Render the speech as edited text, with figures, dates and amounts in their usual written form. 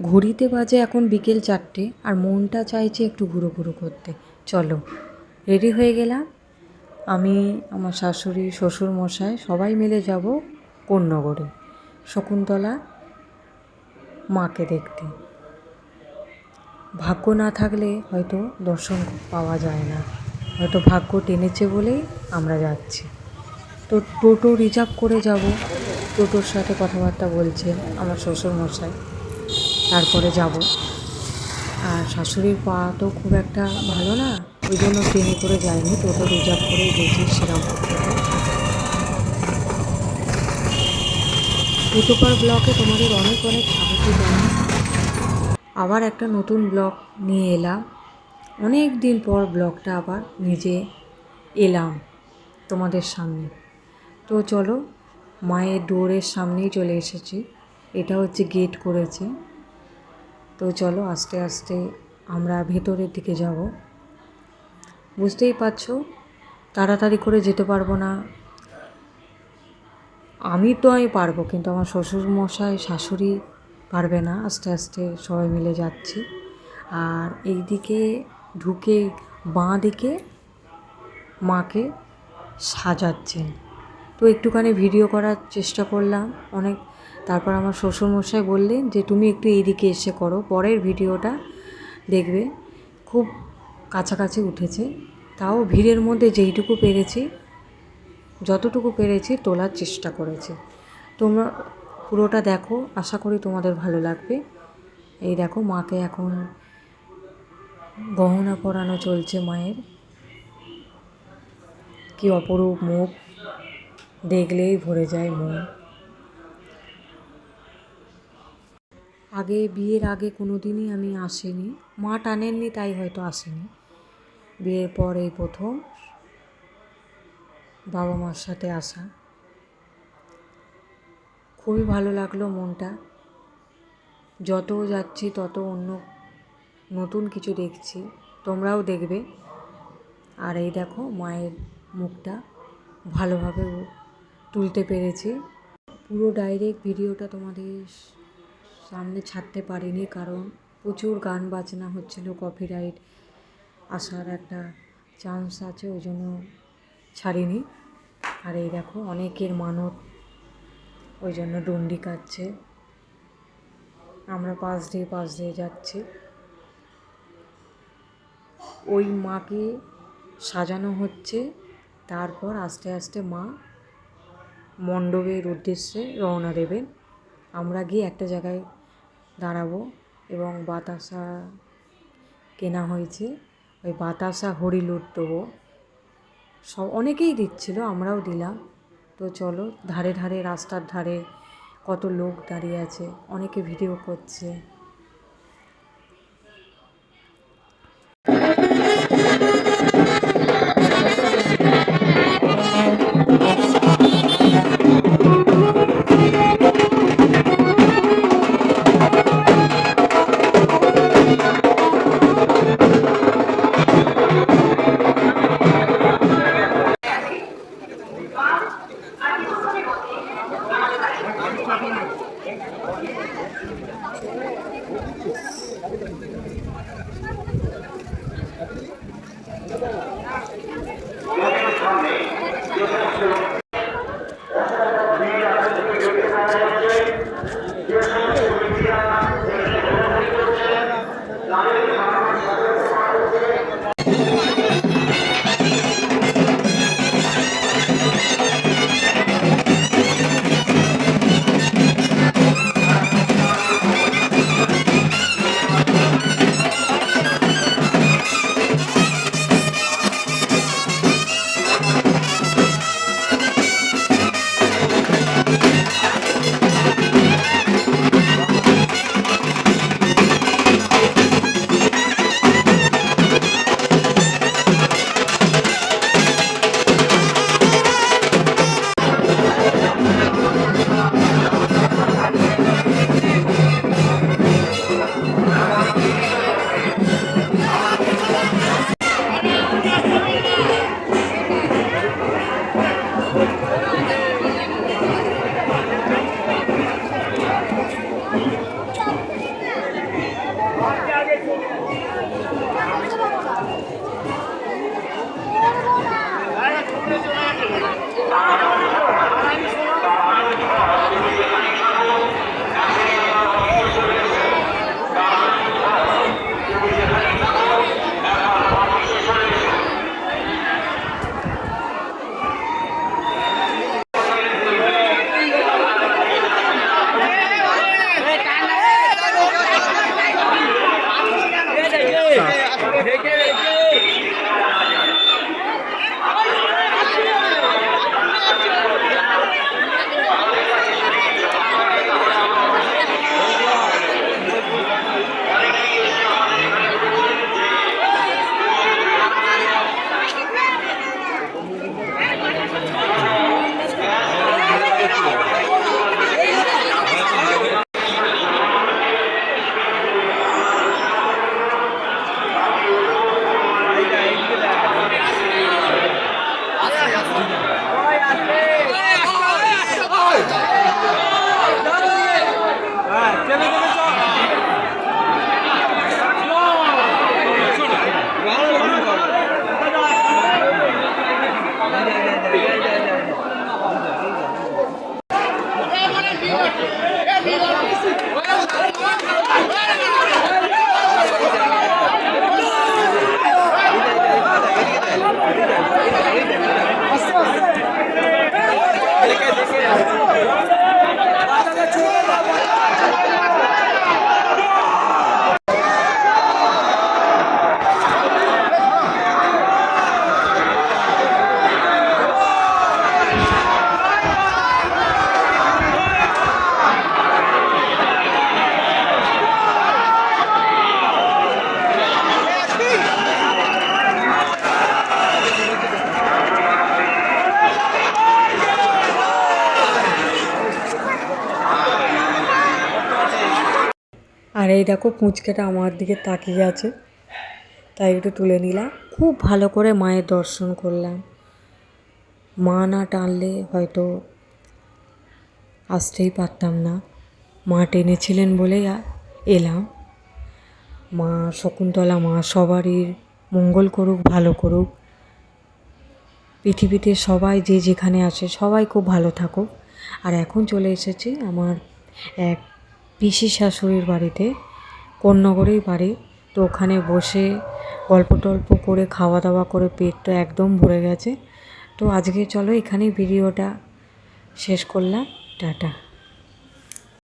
ঘড়িতে বাজে এখন বিকেল 4টে, আর মনটা চাইছে একটু ঘুরো ঘুরো করতে। চলো, রেডি হয়ে গেলাম। আমি, আমার শাশুড়ি, শ্বশুরমশাই সবাই মিলে যাব কোন্নগরে, শকুন্তলা মাকে দেখতে। ভাগ্য না থাকলে হয়তো দর্শন পাওয়া যায় না, হয়তো ভাগ্য টেনেছে বলেই আমরা যাচ্ছি। তো টোটো রিজার্ভ করে যাব, টোটোর সাথে কথাবার্তা বলছেন আমার শ্বশুরমশাই, তারপরে যাব। আর শাশুড়ির পা তো খুব একটা ভালো না, ওই জন্য ট্রেনে করে যাইনি, টোটো রিজার্ভ করেই গেছি শ্রীরামপুর থেকে। টোটোপার ব্লকে তোমাদের অনেক অনেক স্বাগত জানাই। আবার একটা নতুন ব্লগ নিয়ে এলাম, অনেক দিন পর ব্লগটা আবার নিজে এলাম তোমাদের সামনে। তো চলো, মায়ের ডোরের সামনেই চলে এসেছি, এটা হচ্ছে গেট করেছে। তো চলো আস্তে আস্তে আমরা ভেতরের দিকে যাব। বুঝতেই পারছো তাড়াতাড়ি করে যেতে পারবো না। আমি পারবো, কিন্তু আমার শ্বশুরমশাই শাশুড়ি পারবে না, আস্তে আস্তে সবাই মিলে যাচ্ছি। আর এই দিকে ঢুকে বাঁ দিকে মাকে সাজাচ্ছেন, তো একটুখানি ভিডিও করার চেষ্টা করলাম অনেক। তারপর আমার শ্বশুরমশাই বললেন যে তুমি একটু এইদিকে এসে করো, পরের ভিডিওটা দেখবে। খুব কাছাকাছি উঠেছে, তাও ভিড়ের মধ্যে যেইটুকু পেরেছি, যতটুকু পেরেছি তোলার চেষ্টা করেছি। তোমরা পুরোটা দেখো, আশা করি তোমাদের ভালো লাগবে। এই দেখো, মাকে এখন গহনা পরানো চলছে মায়ের। কি অপরূপ মুখ, দেখলেই ভরে যায় মন। বিয়ের আগে কোনো দিনই আমি আসিনি, মা টানেননি তাই হয়তো আসিনি। বিয়ের পর এই প্রথম বাবা মার সাথে আসা। খুবই ভালো লাগলো মনটা। যত যাচ্ছি তত অন্য নতুন কিছু দেখছি, তোমরাও দেখবে। আর এই দেখো, মায়ের মুখটা ভালোভাবে তুলতে পেরেছি। পুরো ডাইরেক্ট ভিডিওটা তোমাদের সামনে ছাড়তে পারিনি, কারণ প্রচুর গান বাজনা হচ্ছিল, কপিরাইট আসার একটা চান্স আছে, ওই জন্য ছাড়িনি। আর এই দেখো, অনেকের মানত, ওই জন্য ডন্ডি কাটছে। আমরা পাশ দিয়ে যাচ্ছি। ওই মাকে সাজানো হচ্ছে, তারপর আস্তে আস্তে মা মণ্ডপের উদ্দেশ্যে রওনা দেবেন। আমরা গিয়ে একটা জায়গায় দাঁড়াবো এবং বাতাসা কেনা হয়েছে, ওই বাতাসা হরিলুট দেবো। অনেকেই দিচ্ছিল, আমরাও দিলাম। তো চলো, ধারে ধারে, রাস্তার ধারে কত লোক দাঁড়িয়ে আছে, অনেকে ভিডিও করছে। আর এই দেখো পুঁচকেটা আমার দিকে তাকিয়ে আছে, তাই একটু তুলে নিলাম। খুব ভালো করে মায়ের দর্শন করলাম। মা না টানলে হয়তো আসতেই পারতাম না, মা টেনেছিলেন বলেই এলাম। মা শকুন্তলা মা সবারই মঙ্গল করুক, ভালো করুক। পৃথিবীতে সবাই যে যেখানে আছে সবাই খুব ভালো থাকুক। আর এখন চলে এসেছি আমার এক পিসি শাশুড়ির বাড়িতে, কোন্নগরেই বাড়ি। তো ওখানে বসে গল্প টল্প করে খাওয়া দাওয়া করে পেটটা একদম ভরে গেছে। তো আজকে চলো এখানেই ভিডিওটা শেষ করলাম। টাটা।